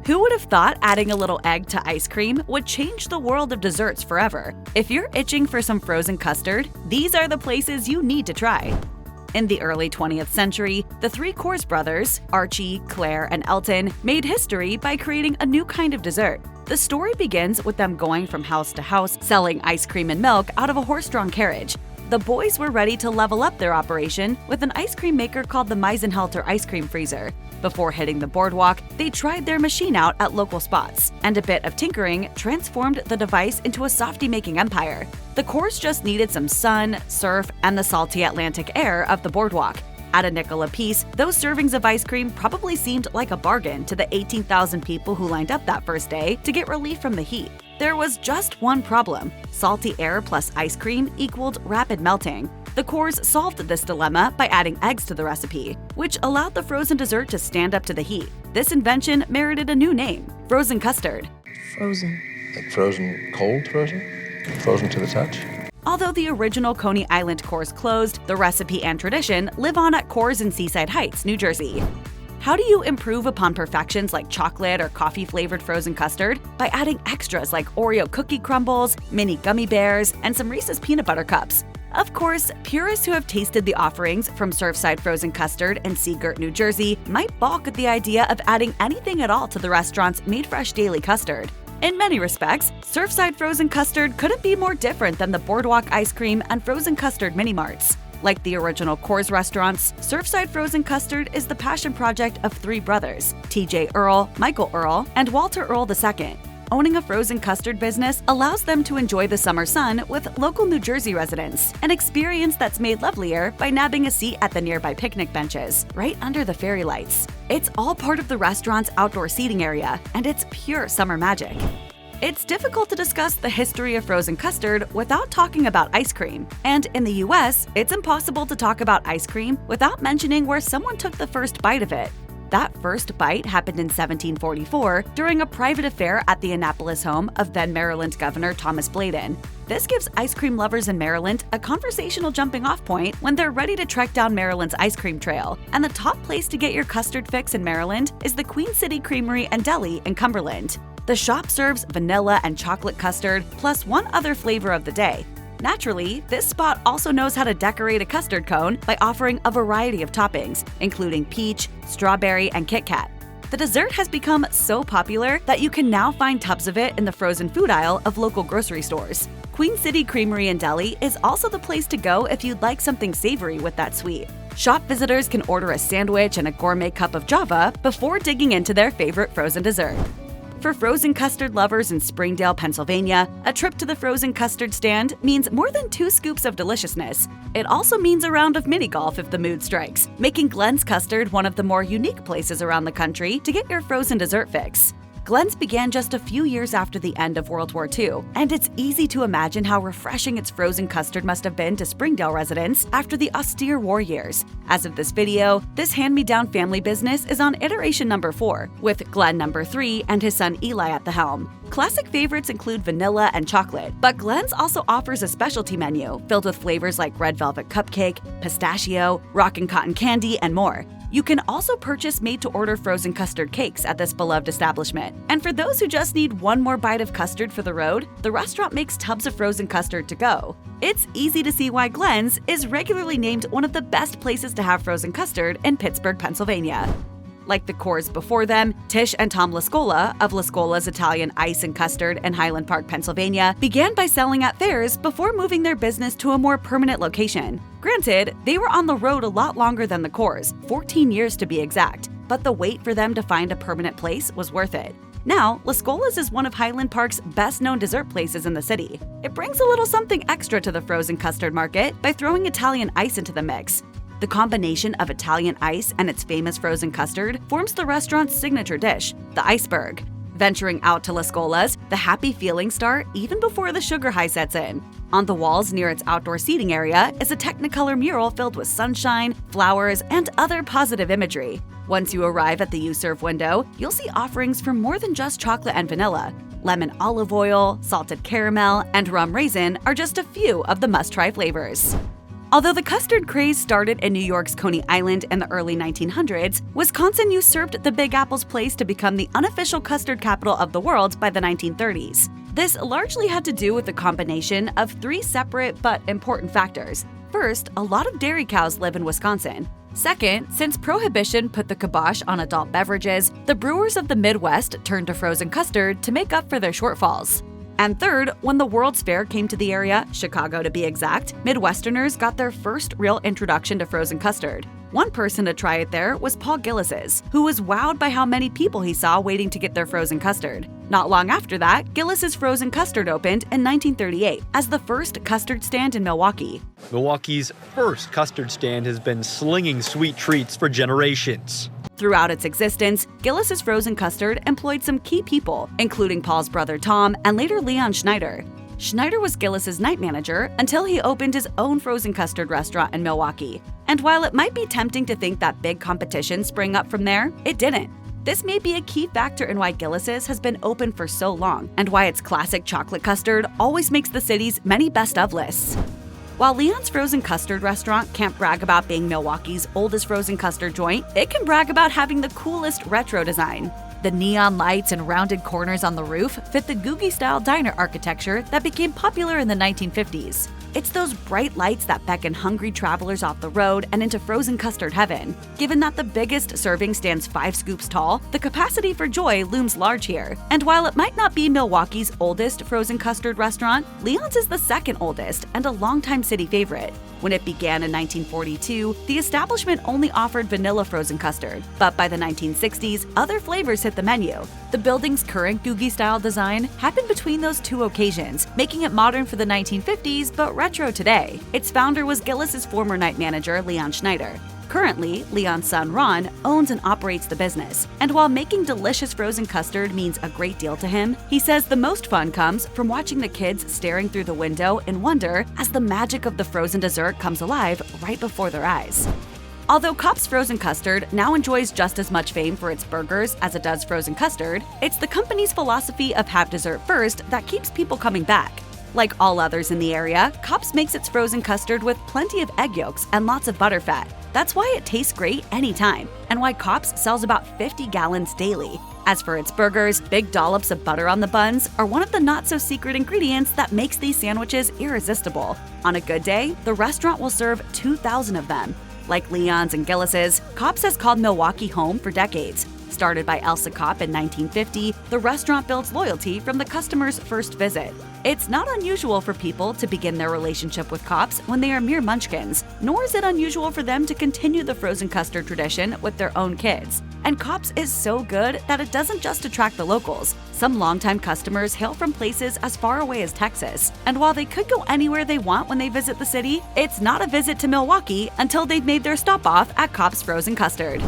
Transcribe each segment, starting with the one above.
Who would have thought adding a little egg to ice cream would change the world of desserts forever? If you're itching for some frozen custard, these are the places you need to try. In the early 20th century, the three Kohr brothers, Archie, Claire, and Elton, made history by creating a new kind of dessert. The story begins with them going from house to house selling ice cream and milk out of a horse-drawn carriage. The boys were ready to level up their operation with an ice cream maker called the Meisenhalter ice cream freezer. Before hitting the boardwalk, they tried their machine out at local spots, and a bit of tinkering transformed the device into a softy-making empire. The Kohrs just needed some sun, surf, and the salty Atlantic air of the boardwalk. At a nickel apiece, those servings of ice cream probably seemed like a bargain to the 18,000 people who lined up that first day to get relief from the heat. There was just one problem. Salty air plus ice cream equaled rapid melting. The Kohrs solved this dilemma by adding eggs to the recipe, which allowed the frozen dessert to stand up to the heat. This invention merited a new name, frozen custard. Frozen. Like frozen, cold frozen? Frozen to the touch? Although the original Coney Island Kohrs closed, the recipe and tradition live on at Kohrs in Seaside Heights, New Jersey. How do you improve upon perfections like chocolate or coffee-flavored frozen custard? By adding extras like Oreo cookie crumbles, mini gummy bears, and some Reese's peanut butter cups. Of course, purists who have tasted the offerings from Surfside Frozen Custard in Seagirt, New Jersey, might balk at the idea of adding anything at all to the restaurant's made-fresh daily custard. In many respects, Surfside Frozen Custard couldn't be more different than the Boardwalk Ice Cream and Frozen Custard mini-marts. Like the original Kohrs restaurants, Surfside Frozen Custard is the passion project of three brothers, T.J. Earl, Michael Earl, and Walter Earl II. Owning a frozen custard business allows them to enjoy the summer sun with local New Jersey residents, an experience that's made lovelier by nabbing a seat at the nearby picnic benches, right under the fairy lights. It's all part of the restaurant's outdoor seating area, and it's pure summer magic. It's difficult to discuss the history of frozen custard without talking about ice cream. And in the US, it's impossible to talk about ice cream without mentioning where someone took the first bite of it. That first bite happened in 1744 during a private affair at the Annapolis home of then Maryland Governor Thomas Bladen. This gives ice cream lovers in Maryland a conversational jumping-off point when they're ready to trek down Maryland's ice cream trail. And the top place to get your custard fix in Maryland is the Queen City Creamery and Deli in Cumberland. The shop serves vanilla and chocolate custard plus one other flavor of the day. Naturally, this spot also knows how to decorate a custard cone by offering a variety of toppings, including peach, strawberry, and Kit Kat. The dessert has become so popular that you can now find tubs of it in the frozen food aisle of local grocery stores. Queen City Creamery and Deli is also the place to go if you'd like something savory with that sweet. Shop visitors can order a sandwich and a gourmet cup of Java before digging into their favorite frozen dessert. For frozen custard lovers in Springdale, Pennsylvania, a trip to the frozen custard stand means more than 2 scoops of deliciousness. It also means a round of mini golf if the mood strikes, making Glen's Custard one of the more unique places around the country to get your frozen dessert fix. Glen's began just a few years after the end of World War II, and it's easy to imagine how refreshing its frozen custard must have been to Springdale residents after the austere war years. As of this video, this hand-me-down family business is on iteration number 4, with Glen number 3 and his son Eli at the helm. Classic favorites include vanilla and chocolate, but Glen's also offers a specialty menu filled with flavors like red velvet cupcake, pistachio, rockin' cotton candy, and more. You can also purchase made-to-order frozen custard cakes at this beloved establishment. And for those who just need one more bite of custard for the road, the restaurant makes tubs of frozen custard to go. It's easy to see why Glen's is regularly named one of the best places to have frozen custard in Pittsburgh, Pennsylvania. Like the Kohrs before them, Tish and Tom LaScola of LaScola's Italian Ice and Custard in Highland Park, Pennsylvania, began by selling at fairs before moving their business to a more permanent location. Granted, they were on the road a lot longer than the Kohrs, 14 years to be exact, but the wait for them to find a permanent place was worth it. Now, LaScola's is one of Highland Park's best-known dessert places in the city. It brings a little something extra to the frozen custard market by throwing Italian ice into the mix. The combination of Italian ice and its famous frozen custard forms the restaurant's signature dish, the iceberg. Venturing out to LaScola's, the happy feelings start even before the sugar high sets in. On the walls near its outdoor seating area is a Technicolor mural filled with sunshine, flowers, and other positive imagery. Once you arrive at the U-Serve window, you'll see offerings for more than just chocolate and vanilla. Lemon olive oil, salted caramel, and rum raisin are just a few of the must-try flavors. Although the custard craze started in New York's Coney Island in the early 1900s, Wisconsin usurped the Big Apple's place to become the unofficial custard capital of the world by the 1930s. This largely had to do with the combination of three separate but important factors. First, a lot of dairy cows live in Wisconsin. Second, since Prohibition put the kibosh on adult beverages, the brewers of the Midwest turned to frozen custard to make up for their shortfalls. And third, when the World's Fair came to the area, Chicago to be exact, Midwesterners got their first real introduction to frozen custard. One person to try it there was Paul Gilles, who was wowed by how many people he saw waiting to get their frozen custard. Not long after that, Gilles' Frozen Custard opened in 1938 as the first custard stand in Milwaukee. Milwaukee's first custard stand has been slinging sweet treats for generations. Throughout its existence, Gilles' Frozen Custard employed some key people, including Paul's brother Tom and later Leon Schneider. Schneider was Gilles' night manager until he opened his own frozen custard restaurant in Milwaukee. And while it might be tempting to think that big competition sprang up from there, it didn't. This may be a key factor in why Gilles' has been open for so long, and why its classic chocolate custard always makes the city's many best-of lists. While Leon's Frozen Custard restaurant can't brag about being Milwaukee's oldest frozen custard joint, it can brag about having the coolest retro design. The neon lights and rounded corners on the roof fit the Googie-style diner architecture that became popular in the 1950s. It's those bright lights that beckon hungry travelers off the road and into frozen custard heaven. Given that the biggest serving stands 5 scoops tall, the capacity for joy looms large here. And while it might not be Milwaukee's oldest frozen custard restaurant, Leon's is the second oldest and a longtime city favorite. When it began in 1942, the establishment only offered vanilla frozen custard, but by the 1960s, other flavors hit the menu. The building's current Googie-style design happened between those two occasions, making it modern for the 1950s but retro today. Its founder was Gilles' former night manager, Leon Schneider. Currently, Leon's son Ron owns and operates the business, and while making delicious frozen custard means a great deal to him, he says the most fun comes from watching the kids staring through the window in wonder as the magic of the frozen dessert comes alive right before their eyes. Although Kopp's Frozen Custard now enjoys just as much fame for its burgers as it does frozen custard, it's the company's philosophy of have dessert first that keeps people coming back. Like all others in the area, Kopp's makes its frozen custard with plenty of egg yolks and lots of butterfat. That's why it tastes great anytime, and why Kopp's sells about 50 gallons daily. As for its burgers, big dollops of butter on the buns are one of the not-so-secret ingredients that makes these sandwiches irresistible. On a good day, the restaurant will serve 2,000 of them. Like Leon's and Gilles', Kopp's has called Milwaukee home for decades. Started by Elsa Kopp in 1950, the restaurant builds loyalty from the customer's first visit. It's not unusual for people to begin their relationship with Kopp's when they are mere munchkins, nor is it unusual for them to continue the frozen custard tradition with their own kids. And Kopp's is so good that it doesn't just attract the locals. Some longtime customers hail from places as far away as Texas, and while they could go anywhere they want when they visit the city, it's not a visit to Milwaukee until they've made their stop off at Kopp's Frozen Custard.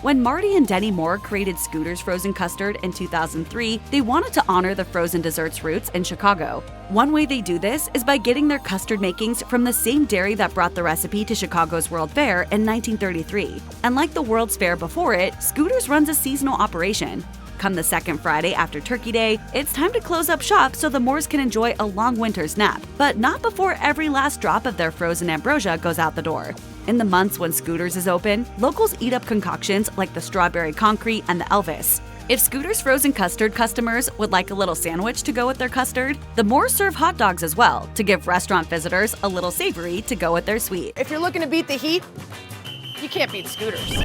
When Marty and Denny Moore created Scooter's Frozen Custard in 2003, they wanted to honor the frozen desserts roots in Chicago. One way they do this is by getting their custard makings from the same dairy that brought the recipe to Chicago's World Fair in 1933. And like the World's Fair before it, Scooter's runs a seasonal operation. Come the second Friday after Turkey Day, it's time to close up shop so the Moores can enjoy a long winter's nap, but not before every last drop of their frozen ambrosia goes out the door. In the months when Scooter's is open, locals eat up concoctions like the Strawberry Concrete and the Elvis. If Scooter's Frozen Custard customers would like a little sandwich to go with their custard, the Moores serve hot dogs as well to give restaurant visitors a little savory to go with their sweet. If you're looking to beat the heat, you can't beat Scooter's.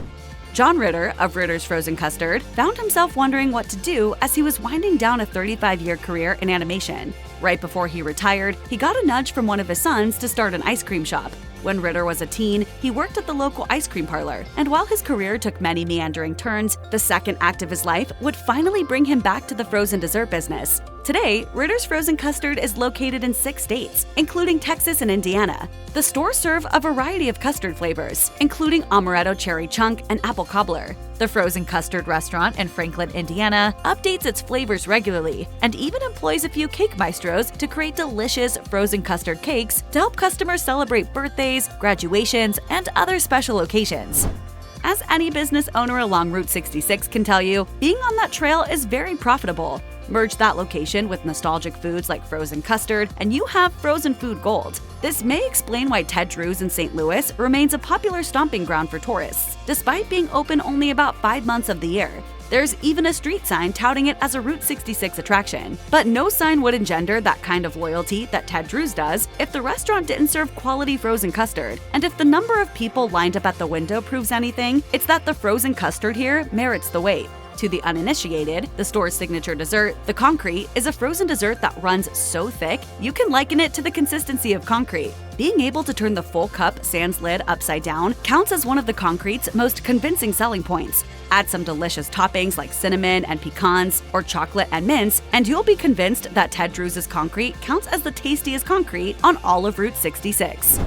John Ritter of Ritter's Frozen Custard found himself wondering what to do as he was winding down a 35-year career in animation. Right before he retired, he got a nudge from one of his sons to start an ice cream shop. When Ritter was a teen, he worked at the local ice cream parlor, and while his career took many meandering turns, the second act of his life would finally bring him back to the frozen dessert business. Today, Ritter's Frozen Custard is located in 6 states, including Texas and Indiana. The stores serve a variety of custard flavors, including amaretto cherry chunk and apple cobbler. The Frozen Custard restaurant in Franklin, Indiana, updates its flavors regularly and even employs a few cake maestros to create delicious frozen custard cakes to help customers celebrate birthdays, graduations, and other special occasions. As any business owner along Route 66 can tell you, being on that trail is very profitable. Merge that location with nostalgic foods like frozen custard, and you have frozen food gold. This may explain why Ted Drew's in St. Louis remains a popular stomping ground for tourists, despite being open only about 5 months of the year. There's even a street sign touting it as a Route 66 attraction. But no sign would engender that kind of loyalty that Ted Drew's does if the restaurant didn't serve quality frozen custard. And if the number of people lined up at the window proves anything, it's that the frozen custard here merits the wait. To the uninitiated, the store's signature dessert, the concrete, is a frozen dessert that runs so thick, you can liken it to the consistency of concrete. Being able to turn the full cup sans lid upside down counts as one of the concrete's most convincing selling points. Add some delicious toppings like cinnamon and pecans or chocolate and mints, and you'll be convinced that Ted Drew's concrete counts as the tastiest concrete on all of Route 66.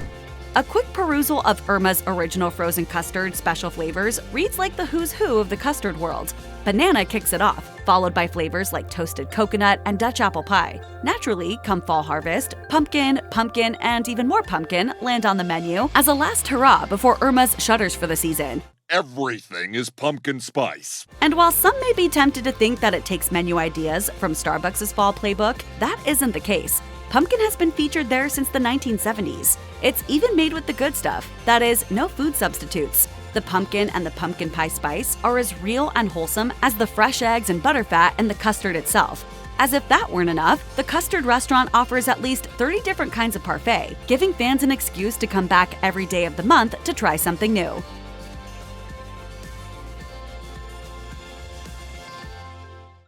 A quick perusal of Erma's original frozen custard special flavors reads like the who's who of the custard world. Banana kicks it off, followed by flavors like toasted coconut and Dutch apple pie. Naturally, come fall harvest, pumpkin, and even more pumpkin land on the menu as a last hurrah before Erma's shutters for the season. Everything is pumpkin spice. And while some may be tempted to think that it takes menu ideas from Starbucks' fall playbook, that isn't the case. Pumpkin has been featured there since the 1970s. It's even made with the good stuff, that is, no food substitutes. The pumpkin and the pumpkin pie spice are as real and wholesome as the fresh eggs and butterfat in the custard itself. As if that weren't enough, the Custard restaurant offers at least 30 different kinds of parfait, giving fans an excuse to come back every day of the month to try something new.